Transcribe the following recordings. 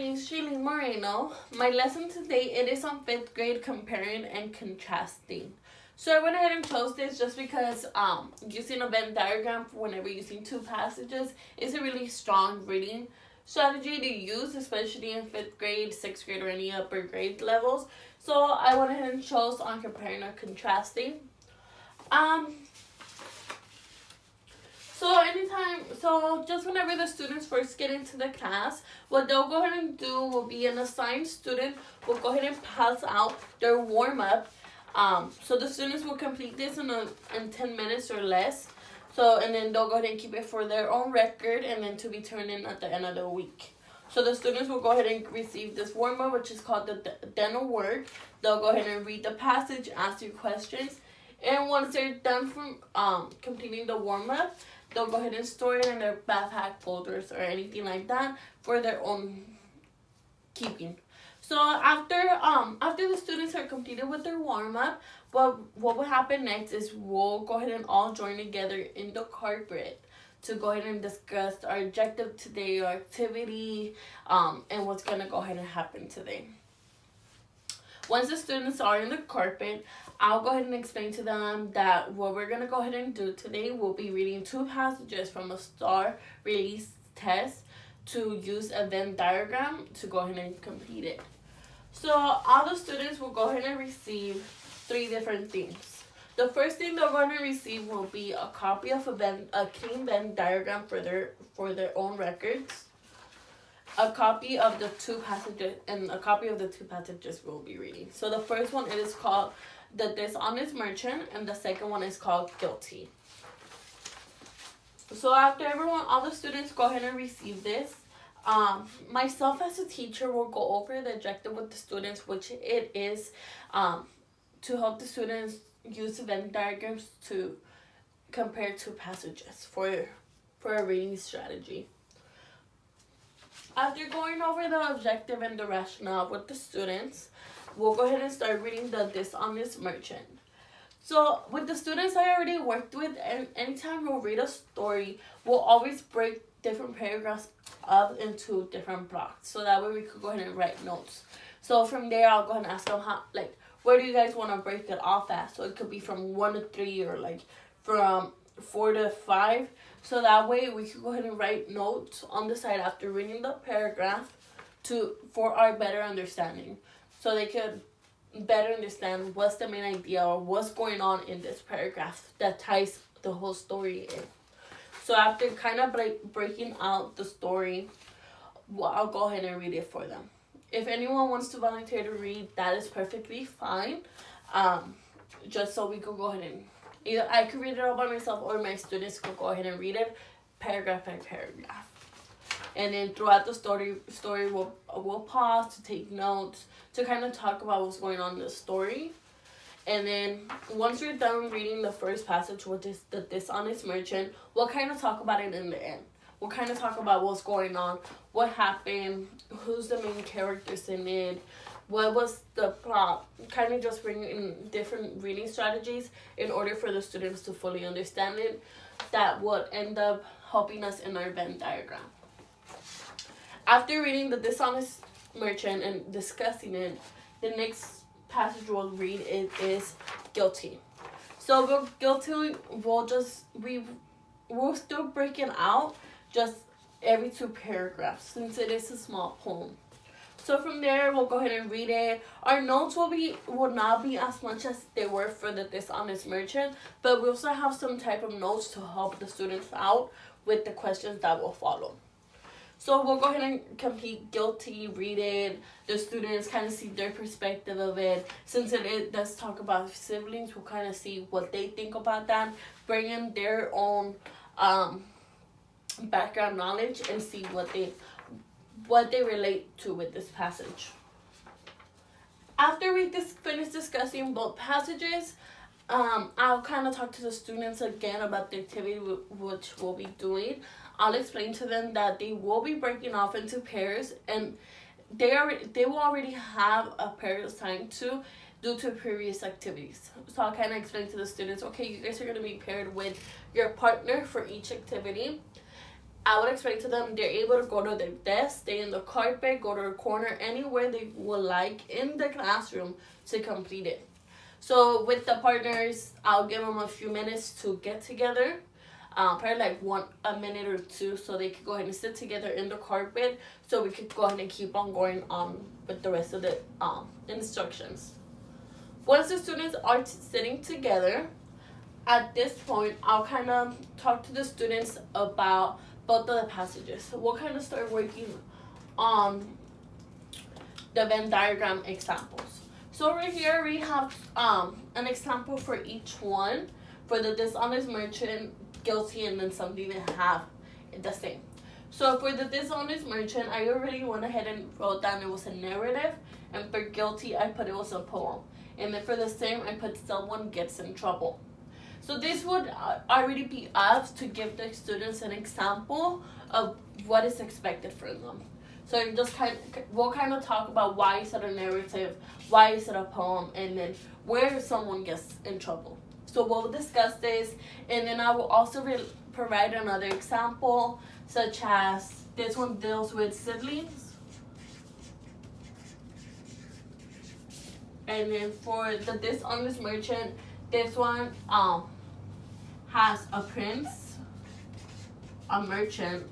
name is Jailenne Moreno. My lesson today, it is on 5th grade comparing and contrasting. So I went ahead and chose this just because using a Venn diagram whenever using two passages is a really strong reading strategy to use, especially in 5th grade, 6th grade, or any upper grade levels. So I went ahead and chose on comparing or contrasting. So just whenever the students first get into the class, what they'll go ahead and do will be an assigned student will go ahead and pass out their warm-up. So the students will complete this in 10 minutes or less. And then they'll go ahead and keep it for their own record and then to be turned in at the end of the week. So the students will go ahead and receive this warm-up, which is called the dental work. They'll go ahead and read the passage, ask you questions. And once they're done from completing the warm-up, they'll go ahead and store it in their backpack folders or anything like that for their own keeping. So after the students are completed with their warm-up, what will happen next is we'll go ahead and all join together in the carpet to go ahead and discuss our objective today, our activity, and what's going to go ahead and happen today. Once the students are in the carpet, I'll go ahead and explain to them that what we're going to go ahead and do today will be reading two passages from a STAR release test to use a Venn diagram to go ahead and complete it. So all the students will go ahead and receive three different things. The first thing they're going to receive will be a copy of a clean Venn diagram for their own records. A copy of the two passages we'll be reading. So the first one, it is called The Dishonest Merchant, and the second one is called Guilty. So after all the students go ahead and receive this, myself as a teacher will go over the objective with the students, which it is to help the students use Venn diagrams to compare two passages for a reading strategy. After going over the objective and the rationale with the students, we'll go ahead and start reading The Dishonest Merchant. So with the students I already worked with, anytime we'll read a story, we'll always break different paragraphs up into different blocks. So that way we could go ahead and write notes. So from there, I'll go ahead and ask them where do you guys want to break it off at? So it could be from 1 to 3 or from 4 to 5. So that way we can go ahead and write notes on the side after reading the paragraph for our better understanding. So they could better understand what's the main idea or what's going on in this paragraph that ties the whole story in. So after kind of breaking out the story, I'll go ahead and read it for them. If anyone wants to volunteer to read, that is perfectly fine. Just so we could go ahead and either I could read it all by myself or my students could go ahead and read it paragraph by paragraph. And then throughout the story we'll pause to take notes, to kind of talk about what's going on in the story. And then once we're done reading the first passage, which is The Dishonest Merchant, we'll kind of talk about it in the end. We'll kind of talk about what's going on, what happened, who's the main characters in it, what was the plot, kind of just bring in different reading strategies in order for the students to fully understand it. That would end up helping us in our Venn diagram. After reading The Dishonest Merchant and discussing it, the next passage we'll read is Guilty. So Guilty, we'll still break it out just every 2 paragraphs since it is a small poem. So from there, we'll go ahead and read it. Our notes will not be as much as they were for The Dishonest Merchant, but we also have some type of notes to help the students out with the questions that will follow. So we'll go ahead and complete Guilty, read it. The students kind of see their perspective of it. Since it does talk about siblings, we'll kind of see what they think about that, bring in their own background knowledge and see what they relate to with this passage. After we finish discussing both passages, I'll kind of talk to the students again about the activity which we'll be doing. I'll explain to them that they will be breaking off into pairs, and they will already have a pair assigned to due to previous activities. So I'll kind of explain to the students, okay, you guys are going to be paired with your partner for each activity. I would explain to them they're able to go to their desk, stay in the carpet, go to a corner, anywhere they would like in the classroom to complete it. So with the partners, I'll give them a few minutes to get together, probably like a minute or two, so they could go ahead and sit together in the carpet, so we could go ahead and keep on going on with the rest of the instructions. Once the students are sitting together, at this point, I'll kind of talk to the students about both of the passages. So we'll kind of start working on the Venn diagram examples. So over here we have an example for each one. For the dishonest merchant, guilty, and then something that have the same. So for the dishonest merchant, I already went ahead and wrote down it was a narrative, and for guilty, I put it was a poem. And then for the same, I put someone gets in trouble. So this would already be us to give the students an example of what is expected from them. So we'll kind of talk about why is it a narrative, why is it a poem, and then where someone gets in trouble. So we'll discuss this, and then I will also provide another example, such as this one deals with siblings. And then for the dishonest merchant, this one has a prince, a merchant,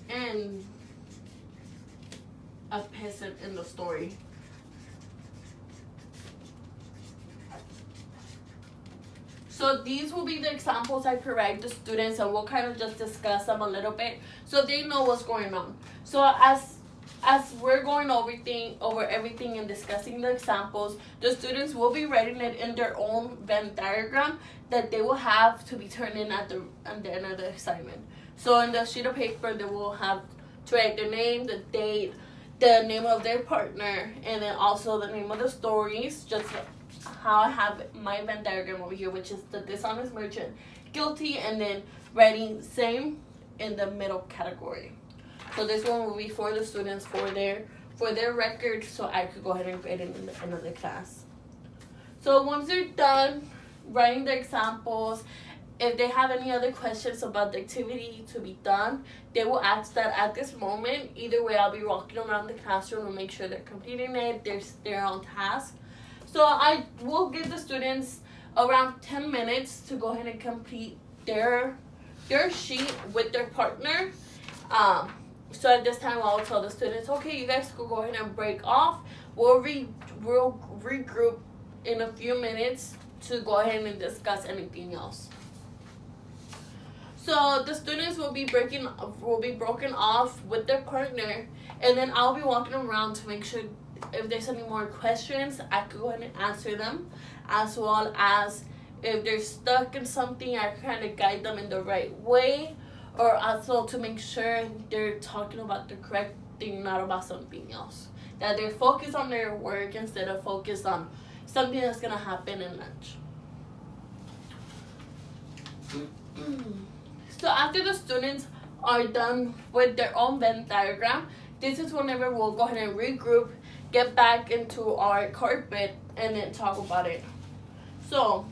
and a peasant in the story. So these will be the examples I provide the students, and we'll kind of just discuss them a little bit so they know what's going on. So as we're going over everything and discussing the examples, the students will be writing it in their own Venn diagram that they will have to be turned in at the end of the assignment. So on the sheet of paper, they will have to write their name, the date, the name of their partner, and then also the name of the stories, just how I have my Venn diagram over here, which is the dishonest merchant, guilty, and then writing same in the middle category. So this one will be for the students for their record, so I could go ahead and grade it in the end of the class. So once they're done writing the examples, if they have any other questions about the activity to be done, they will ask that at this moment. Either way, I'll be walking around the classroom and make sure they're completing it. They're on task. So I will give the students around 10 minutes to go ahead and complete their sheet with their partner. So at this time, I'll tell the students, okay, you guys can go ahead and break off. We'll regroup in a few minutes to go ahead and discuss anything else. So the students will be broken off with their partner, and then I'll be walking around to make sure if there's any more questions, I could go ahead and answer them, as well as if they're stuck in something, I kind of guide them in the right way, or also to make sure they're talking about the correct thing, not about something else. That they're focused on their work instead of focused on something that's going to happen in lunch. So after the students are done with their own Venn diagram, this is whenever we'll go ahead and regroup, get back into our carpet, and then talk about it. So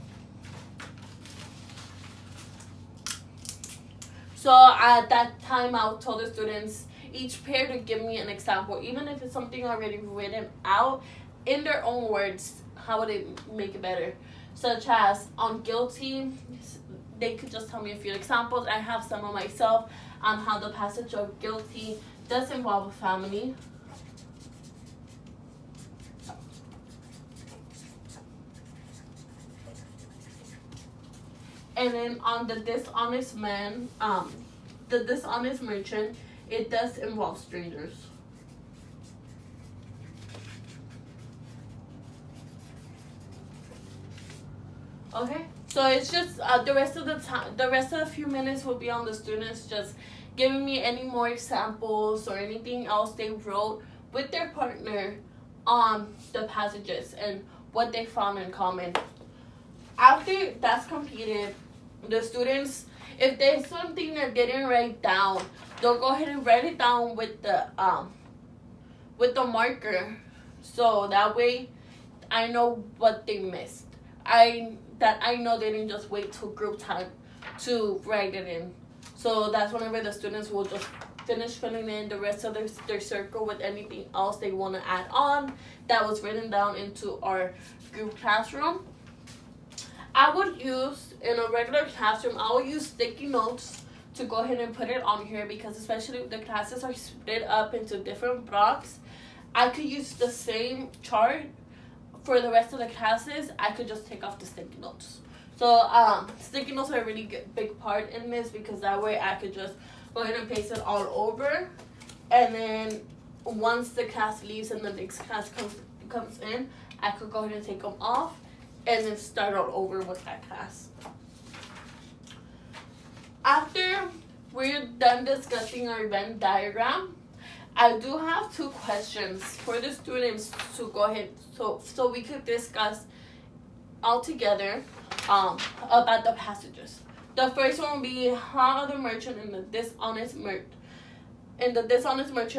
at that time, I'll tell the students each pair to give me an example, even if it's something already written out in their own words. How would it make it better? Such as on guilty, they could just tell me a few examples. I have some of myself on how the passage of guilty does involve a family. And then on the dishonest man, the dishonest merchant, it does involve strangers. Okay, so it's just the rest of the few minutes will be on the students just giving me any more examples or anything else they wrote with their partner on the passages and what they found in common. After that's completed, the students, if there's something that they didn't write down, they'll go ahead and write it down with the marker, so that way I know what they missed. I know they didn't just wait till group time to write it in. So that's whenever the students will just finish filling in the rest of their circle with anything else they want to add on that was written down into our group classroom. I would use, in a regular classroom, I would use sticky notes to go ahead and put it on here, because especially if the classes are split up into different blocks, I could use the same chart for the rest of the classes. I could just take off the sticky notes. So sticky notes are a really big part in this, because that way I could just go ahead and paste it all over, and then once the class leaves and the next class comes in, I could go ahead and take them off and then start all over with that class. After we're done discussing our Venn diagram, I do have 2 questions for the students to go ahead, so we could discuss all together about the passages. The first one will be how the merchant and the dishonest merchant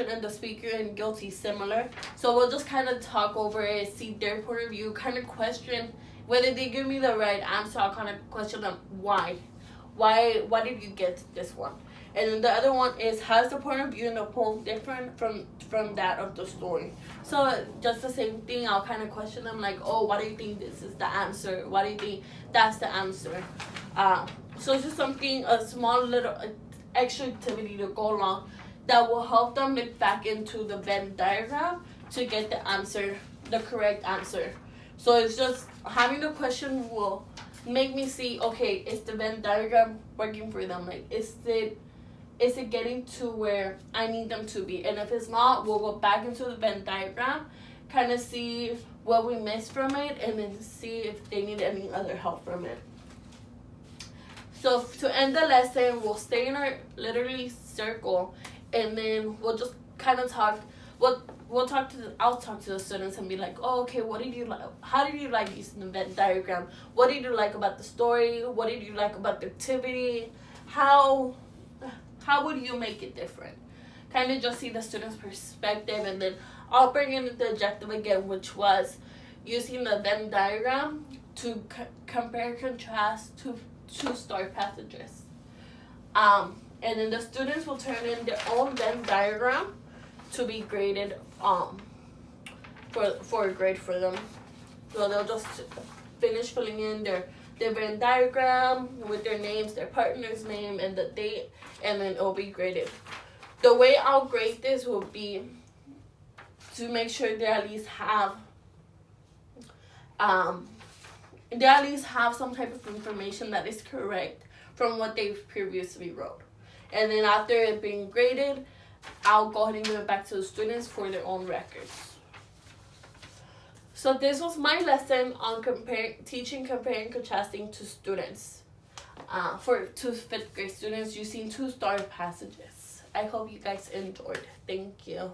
and the speaker and guilty similar. So we'll just kind of talk over it, see their point of view, kind of question whether they give me the right answer. I'll kind of question them why did you get this one? And then the other one is, how's the point of view in the poem different from that of the story? So just the same thing, I'll kind of question them like, oh, why do you think this is the answer? Why do you think that's the answer? So it's just something, a small little extra activity to go along that will help them look back into the Venn diagram to get the answer, the correct answer. So it's just having the question will make me see, okay, is the Venn diagram working for them? Like, is it getting to where I need them to be? And if it's not, we'll go back into the Venn diagram, kind of see what we missed from it, and then see if they need any other help from it. So to end the lesson, we'll stay in our literally circle, and then we'll just kind of talk. I'll talk to the students and be like, oh, okay, what did you like? How did you like using the Venn diagram? What did you like about the story? What did you like about the activity? How would you make it different? Kind of just see the student's perspective, and then I'll bring in the objective again, which was using the Venn diagram to compare and contrast to 2-star passages. And then the students will turn in their own Venn diagram to be graded for a grade for them. So they'll just finish filling in their Venn diagram with their names, their partner's name, and the date, and then it'll be graded. The way I'll grade this will be to make sure they at least have some type of information that is correct from what they've previously wrote. And then after it being graded, I'll go ahead and give it back to the students for their own records. So this was my lesson on teaching, comparing, contrasting to students, to 5th grade students using 2-star passages. I hope you guys enjoyed. Thank you.